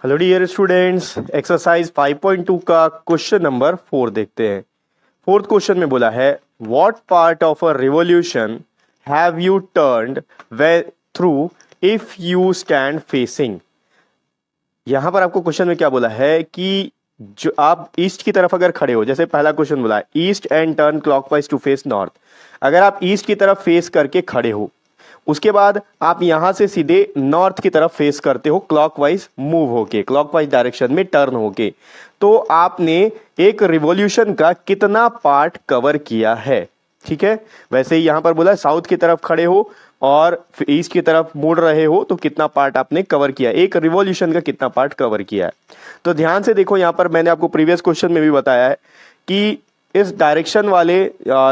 Hello dear students, exercise 5.2 का question number 4 देखते हैं। फोर्थ क्वेश्चन में बोला है what part of a revolution have you turned way through if you stand facing. यहां पर आपको क्वेश्चन में क्या बोला है कि जो आप ईस्ट की तरफ अगर खड़े हो, जैसे पहला क्वेश्चन बोला है east and turn clockwise to face north. अगर आप ईस्ट की तरफ फेस करके खड़े हो, उसके बाद आप यहां से सीधे नॉर्थ की तरफ फेस करते हो क्लॉकवाइज मूव होके, क्लॉकवाइज डायरेक्शन में टर्न होके, तो आपने एक रिवॉल्यूशन का कितना पार्ट कवर किया है। ठीक है, वैसे ही यहां पर बोला साउथ की तरफ खड़े हो और ईस्ट की तरफ मुड़ रहे हो तो कितना पार्ट आपने कवर किया, एक रिवॉल्यूशन का कितना पार्ट कवर किया है। तो ध्यान से देखो, यहां पर मैंने आपको प्रीवियस क्वेश्चन में भी बताया है कि इस डायरेक्शन वाले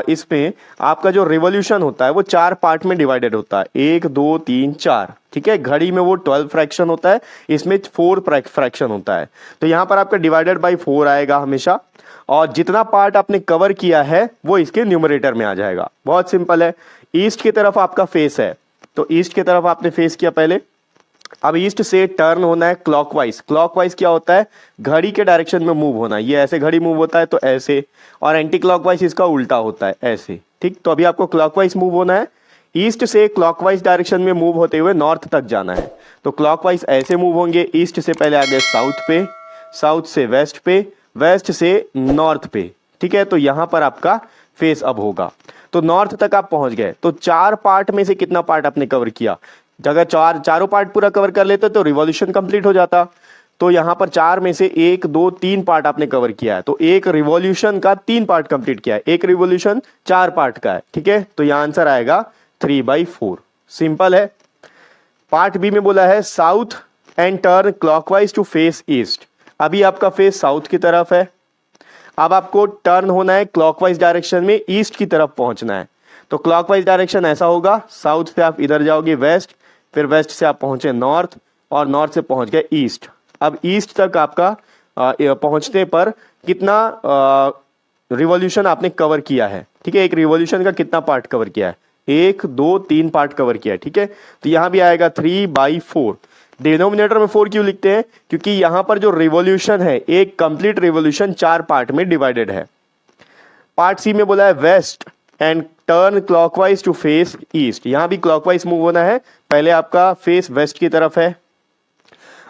इसमें आपका जो रिवॉल्यूशन होता है वो 4 पार्ट में डिवाइडेड होता है, 1 2 3 4। ठीक है, घड़ी में वो 12 फ्रैक्शन होता है, इसमें 4 फ्रैक्शन होता है। तो यहां पर आपका डिवाइडेड बाई 4 आएगा हमेशा, और जितना पार्ट आपने कवर किया है वो इसके न्यूमरेटर में आ जाएगा। बहुत सिंपल है। ईस्ट की तरफ आपका फेस है, तो ईस्ट की तरफ आपने फेस किया पहले। अब ईस्ट से टर्न होना है क्लॉकवाइज। क्लॉकवाइज क्या होता है? घड़ी के डायरेक्शन में मूव होना। ये ऐसे घड़ी मूव होता है तो ऐसे, और एंटी क्लॉकवाइज इसका उल्टा होता है ऐसे। ठीक, तो अभी आपको क्लॉकवाइज मूव होना है। ईस्ट से क्लॉकवाइज डायरेक्शन में मूव होते हुए नॉर्थ तक जाना है, तो क्लॉकवाइज ऐसे मूव होंगे। ईस्ट से पहले आगे साउथ पे, साउथ से वेस्ट पे, वेस्ट से नॉर्थ पे। ठीक है, तो यहां पर आपका फेस अब होगा। तो नॉर्थ तक आप पहुंच गए, तो 4 पार्ट में से कितना पार्ट आपने कवर किया? अगर चारों पार्ट पूरा कवर कर लेते तो रिवॉल्यूशन कंप्लीट हो जाता। तो यहां पर 4 में से 1 2 3 पार्ट आपने कवर किया है, तो एक रिवॉल्यूशन का 3 पार्ट कंप्लीट किया है। एक रिवॉल्यूशन 4 पार्ट का है। ठीक है, तो यहां आंसर आएगा 3/4। सिंपल है। पार्ट बी में बोला है south and turn clockwise to face east. अभी आपका फेस साउथ की तरफ है, अब आपको टर्न होना है क्लॉकवाइज डायरेक्शन में, ईस्ट की तरफ पहुंचना है। तो क्लॉकवाइज डायरेक्शन ऐसा होगा, साउथ से आप इधर जाओगे वेस्ट, फिर वेस्ट से आप पहुंचे नॉर्थ, और नॉर्थ से पहुंच गए ईस्ट। अब ईस्ट तक आपका पहुंचने पर कितना रिवॉल्यूशन आपने कवर किया है। ठीक है, एक रिवॉल्यूशन का कितना पार्ट कवर किया है? 1 2 3 पार्ट कवर किया है। ठीक है, तो यहां भी आएगा 3/4। डिनोमिनेटर में 4 क्यों लिखते हैं? क्योंकि यहां पर जो रिवॉल्यूशन है, एक कंप्लीट रिवॉल्यूशन 4 पार्ट में डिवाइडेड है। पार्ट सी में बोला है west and turn clockwise to face east. यहां भी क्लॉकवाइज मूव होना है। पहले आपका फेस वेस्ट की तरफ है,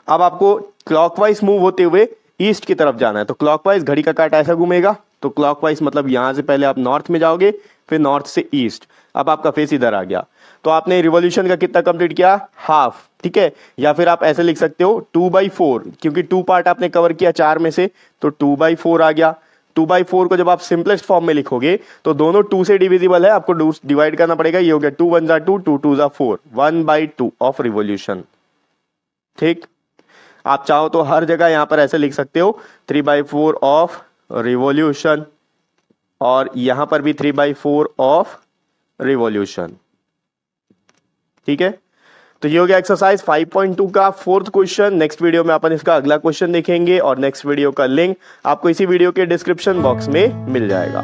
अब आपको क्लॉकवाइज मूव होते हुए ईस्ट की तरफ जाना है। तो क्लॉकवाइज घड़ी का कांटा ऐसा घूमेगा, तो क्लॉकवाइज मतलब यहां से पहले आप नॉर्थ में जाओगे, फिर नॉर्थ से ईस्ट। अब आपका फेस इधर आ गया, तो आपने रिवॉल्यूशन का कितना कंप्लीट किया? हाफ। ठीक है, या फिर आप ऐसे लिख सकते हो 2/4, क्योंकि 2 पार्ट आपने कवर किया 4 में से, तो 2/4 आ गया। 2/4 को जब आप सिंपलेस्ट फॉर्म में लिखोगे तो दोनों 2 से डिविजिबल है, आपको डिवाइड करना पड़ेगा। ये हो गया 2 1 2, 2 2 4, 1/2 ऑफ रिवॉल्यूशन। ठीक, आप चाहो तो हर जगह यहां पर ऐसे लिख सकते हो 3/4 ऑफ रिवॉल्यूशन, और यहां पर भी 3/4 ऑफ रिवॉल्यूशन। ठीक है, तो ये हो गया एक्सरसाइज 5.2 का 4th क्वेश्चन। नेक्स्ट वीडियो में अपन इसका अगला क्वेश्चन देखेंगे, और नेक्स्ट वीडियो का लिंक आपको इसी वीडियो के डिस्क्रिप्शन बॉक्स में मिल जाएगा।